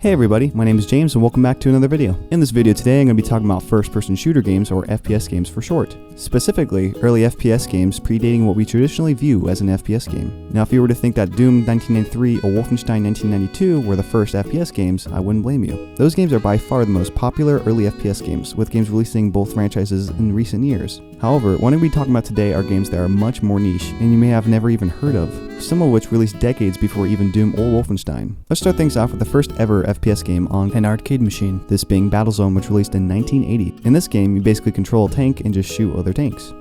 Hey everybody, my name is James and welcome back to another video. In this video today, I'm going to be talking about first-person shooter games, or FPS games for short. Specifically, early FPS games predating what we traditionally view as an FPS game. Now, if you were to think that Doom 1993 or Wolfenstein 1992 were the first FPS games, I wouldn't blame you. Those games are by far the most popular early FPS games, with games releasing both franchises in recent years. However, what I'm going to be talking about today are games that are much more niche, and you may have never even heard of, some of which released decades before even Doom or Wolfenstein. Let's start things off with the first ever FPS game on an arcade machine, this being Battlezone, which released in 1980. In this game, you basically control a tank and just shoot other tanks.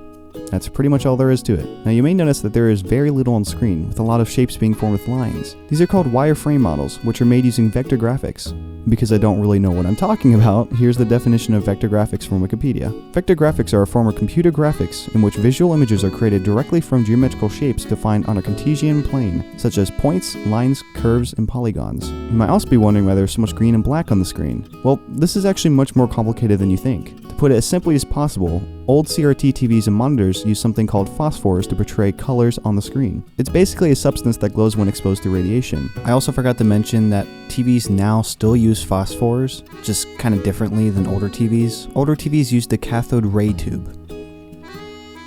That's pretty much all there is to it. Now, you may notice that there is very little on screen, with a lot of shapes being formed with lines. These are called wireframe models, which are made using vector graphics. Because I don't really know what I'm talking about, here's the definition of vector graphics from Wikipedia. Vector graphics are a form of computer graphics in which visual images are created directly from geometrical shapes defined on a Cartesian plane, such as points, lines, curves, and polygons. You might also be wondering why there's so much green and black on the screen. Well, this is actually much more complicated than you think. To put it as simply as possible, old CRT TVs and monitors use something called phosphors to portray colors on the screen. It's basically a substance that glows when exposed to radiation. I also forgot to mention that TVs now still use phosphors, just kind of differently than older TVs. Older TVs used the cathode ray tube.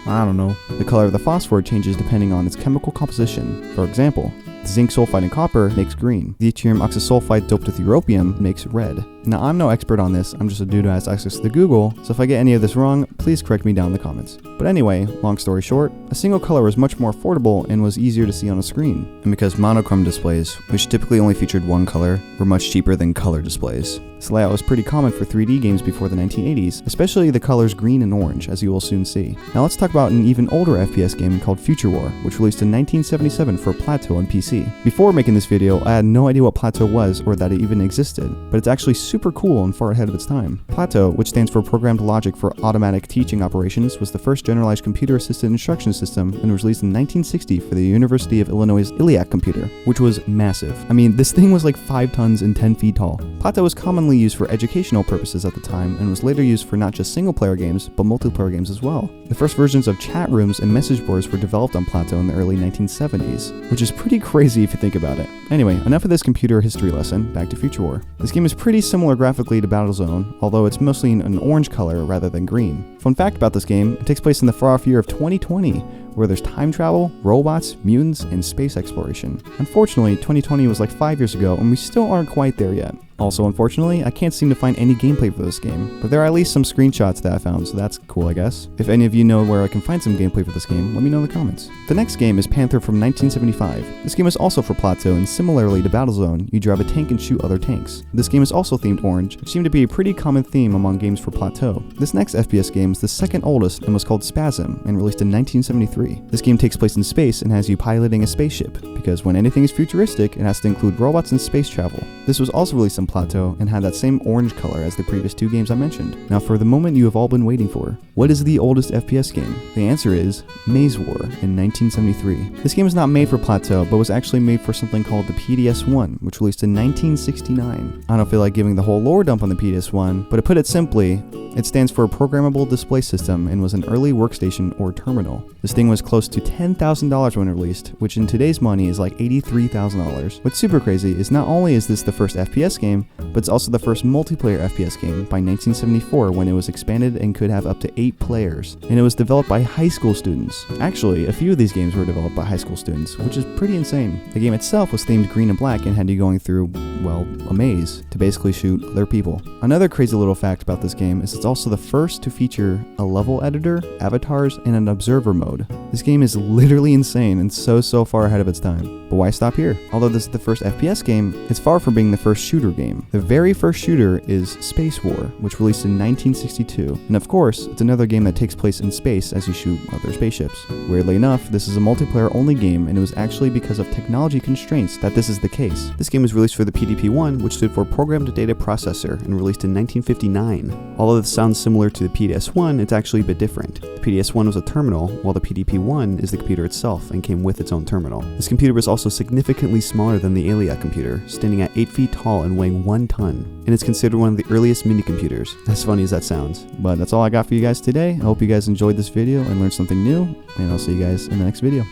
I don't know. The color of the phosphor changes depending on its chemical composition. For example, zinc sulfide and copper makes green. The yttrium oxysulfide doped with europium makes red. Now, I'm no expert on this, I'm just a dude who has access to Google, so if I get any of this wrong, please correct me down in the comments. But anyway, long story short, a single color was much more affordable and was easier to see on a screen. And because monochrome displays, which typically only featured one color, were much cheaper than color displays. This layout was pretty common for 3D games before the 1980s, especially the colors green and orange, as you will soon see. Now let's talk about an even older FPS game called Future War, which released in 1977 for Plateau and PC. Before making this video, I had no idea what Plateau was or that it even existed, but it's actually super cool and far ahead of its time. Plateau, which stands for Programmed Logic for Automatic Teaching Operations, was the first generalized computer-assisted instruction system and was released in 1960 for the University of Illinois' Iliac computer, which was massive. I mean, this thing was like 5 tons and 10 feet tall. Plateau was commonly used for educational purposes at the time and was later used for not just single-player games, but multiplayer games as well. The first versions of chat rooms and message boards were developed on Plateau in the early 1970s, which is pretty crazy if you think about it. Anyway, enough of this computer history lesson, back to Future War. This game is pretty similar graphically to Battlezone, although it's mostly in an orange color rather than green. Fun fact about this game, it takes place in the far-off year of 2020, where there's time travel, robots, mutants, and space exploration. Unfortunately, 2020 was like 5 years ago, and we still aren't quite there yet. Also, unfortunately, I can't seem to find any gameplay for this game, but there are at least some screenshots that I found, so that's cool, I guess. If any of you know where I can find some gameplay for this game, let me know in the comments. The next game is Panther from 1975. This game is also for Plateau, and similarly to Battlezone, you drive a tank and shoot other tanks. This game is also themed orange, which seemed to be a pretty common theme among games for Plateau. This next FPS game is the second oldest and was called Spasm, and released in 1973. This game takes place in space and has you piloting a spaceship, because when anything is futuristic, it has to include robots and space travel. This was also released on Plateau and had that same orange color as the previous 2 games I mentioned. Now for the moment you have all been waiting for. What is the oldest FPS game? The answer is Maze War in 1973. This game is not made for Plateau, but was actually made for something called the PDS-1, which released in 1969. I don't feel like giving the whole lore dump on the PDS-1, but to put it simply, it stands for Programmable Display System and was an early workstation or terminal. This thing was close to $10,000 when released, which in today's money is like $83,000. What's super crazy is not only is this the first FPS game, but it's also the first multiplayer FPS game by 1974 when it was expanded and could have up to 8 players. And it was developed by high school students. Actually, a few of these games were developed by high school students, which is pretty insane. The game itself was themed green and black and had you going through, well, a maze to basically shoot other people. Another crazy little fact about this game is it's also the first to feature a level editor, avatars, and an observer mode. This game is literally insane and so far ahead of its time. But why stop here? Although this is the first FPS game, it's far from being the first shooter game. The very first shooter is Space War, which released in 1962. And of course, it's another game that takes place in space as you shoot other spaceships. Weirdly enough, this is a multiplayer only game, and it was actually because of technology constraints that this is the case. This game was released for the PDP-1, which stood for Programmed Data Processor, and released in 1959. Although this sounds similar to the PDS-1, it's actually a bit different. The PDS-1 was a terminal, while the PDP-1 is the computer itself and came with its own terminal. This computer was also significantly smaller than the Iliac computer, standing at 8 feet tall and weighing 1 ton, and it's considered one of the earliest mini computers. As funny as that sounds. But that's all I got for you guys today. I hope you guys enjoyed this video and learned something new, and I'll see you guys in the next video.